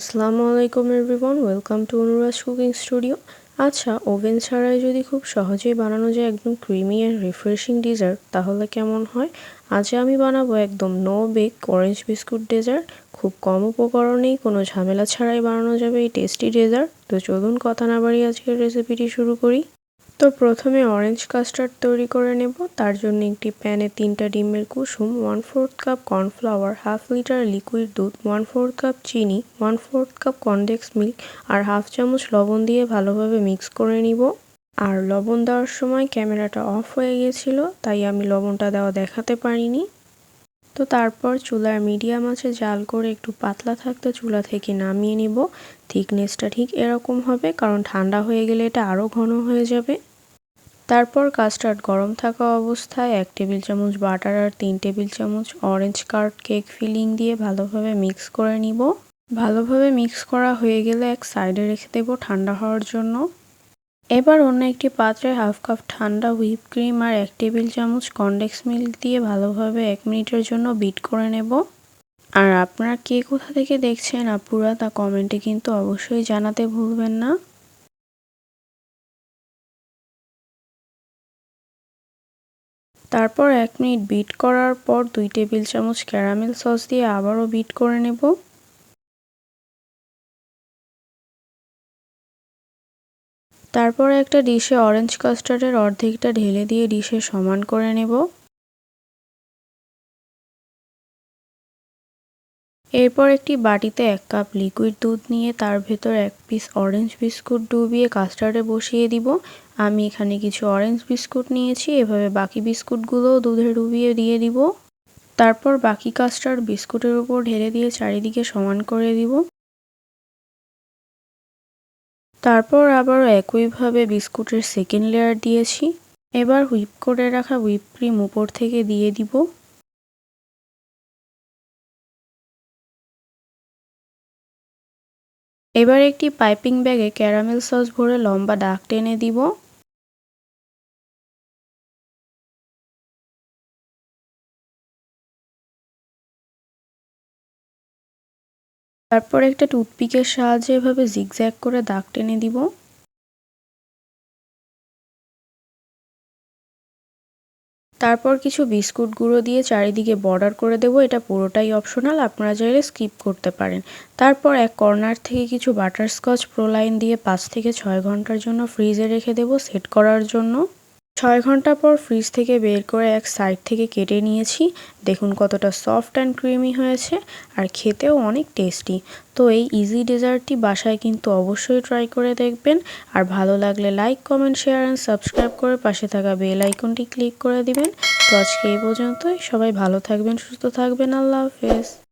আসসালামু আলাইকুম everyone, welcome to Anuraj cooking studio. আচ্ছা, ওভেন ছাড়াই যদি খুব সহজেই বানানো যায় একদম ক্রিমি অ্যান্ড রিফ্রেশিং ডেজার্ট, তাহলে কেমন হয়? আজ আমি বানাবো একদম no bake orange biscuit dessert. খুব কম উপকরণেই কোনো ঝামেলা ছাড়াই বানানো যাবে এই টেস্টি ডেজার্ট। তো চলুন কথা না বাড়িয়ে আজকের রেসিপিটি শুরু করি। তো প্রথমে অরেঞ্জ কাস্টার্ড তৈরি করে নেব। তার জন্য একটি প্যানে 3টা ডিমের কুসুম, 1/4 cup cornflour, half litre liquid দুধ, 1/4 কাপ চিনি, 1/4 কাপ কনডেন্স মিল্ক আর হাফ চামচ লবণ দিয়ে ভালোভাবে মিক্স করে নিব। আর লবণ দেওয়ার সময় ক্যামেরাটা অফ হয়ে গিয়েছিল, তাই আমি লবণটা দেওয়া দেখাতে পারিনি। তো তারপর চুলার মিডিয়াম আঁচে জাল করে একটু পাতলা থাকতে চুলা থেকে নামিয়ে নিব। থিকনেসটা ঠিক এরকম হবে, কারণ ঠান্ডা হয়ে গেলে এটা আরও ঘন হয়ে যাবে। তারপর কাস্টার্ড গরম থাকা অবস্থায় 1 টেবিল চামচ বাটার আর 3 টেবিল চামচ অরেঞ্জ কার্ড কেক ফিলিং দিয়ে ভালোভাবে মিক্স করে নিব। ভালোভাবে মিক্স করা হয়ে গেলে এক সাইডে রেখে দেব ঠান্ডা হওয়ার জন্য। এবার অন্য একটি পাত্রে হাফ কাপ ঠান্ডা হুইপ ক্রিম আর 1 টেবিল চামচ কনডেন্স মিল্ক দিয়ে ভালোভাবে 1 মিনিটের জন্য বিট করে নেব। আর আপনারা কে কোথা থেকে দেখছেন আপুরা, তা কমেন্টে কিন্তু অবশ্যই জানাতে ভুলবেন না। তারপর 1 মিনিট বিট করার পর 2 টেবিল চামচ ক্যারামেল সস দিয়ে আবারও বিট করে নেব। তারপর একটা ডিশে অরেঞ্জ কাস্টার্ডের অর্ধেকটা ঢেলে দিয়ে ডিশে সমান করে নেব। এরপর একটি বাটিতে 1 কাপ লিকুইড দুধ নিয়ে তার ভেতর 1 পিস অরেঞ্জ বিস্কুট ডুবিয়ে কাস্টার্ডে বসিয়ে দিব। আমি এখানে কিছু অরেঞ্জ বিস্কুট নিয়েছি, এভাবে বাকি বিস্কুটগুলোও দুধে ডুবিয়ে দিয়ে দিব। তারপর বাকি কাস্টার্ড বিস্কুটের উপর ঢেলে দিয়ে চারিদিকে সমান করে দিব। তারপর আবারও একইভাবে বিস্কুটের সেকেন্ড লেয়ার দিয়েছি। এবার হুইপ করে রাখা হুইপ ক্রিম উপর থেকে দিয়ে দিব। এবার একটি পাইপিং ব্যাগে ক্যারামেল সস ভরে লম্বা দাগ টেনে দিব। তারপর একটা টুথপিকের সাহায্যে এভাবে জিগজ্যাগ করে দাগ টেনে দিব। তারপর কিছু বিস্কুট গুঁড়ো দিয়ে চারিদিকে বর্ডার করে দেব। এটা পুরোটাই অপশনাল, আপনারা চাইলে স্কিপ করতে পারেন। তারপর এক কর্নার থেকে কিছু বাটারস্কচ প্রোলাইন দিয়ে 5 থেকে 6 ঘন্টার জন্য ফ্রিজে রেখে দেব সেট করার জন্য। 6 ঘন্টা পর ফ্রিজ থেকে বের করে এক সাইড থেকে কেটে নিয়েছি। দেখুন কতটা সফট অ্যান্ড ক্রিমি হয়েছে, আর খেতেও অনেক টেস্টি। তো এই ইজি ডেজার্টটি বাসায় কিন্তু অবশ্যই ট্রাই করে দেখবেন। আর ভালো লাগলে like, comment, share and subscribe করে পাশে থাকা বেল আইকনটি ক্লিক করে দিবেন। তো আজকে এই পর্যন্তই। সবাই ভালো থাকবেন, সুস্থ থাকবেন। আল্লাহ হাফেজ।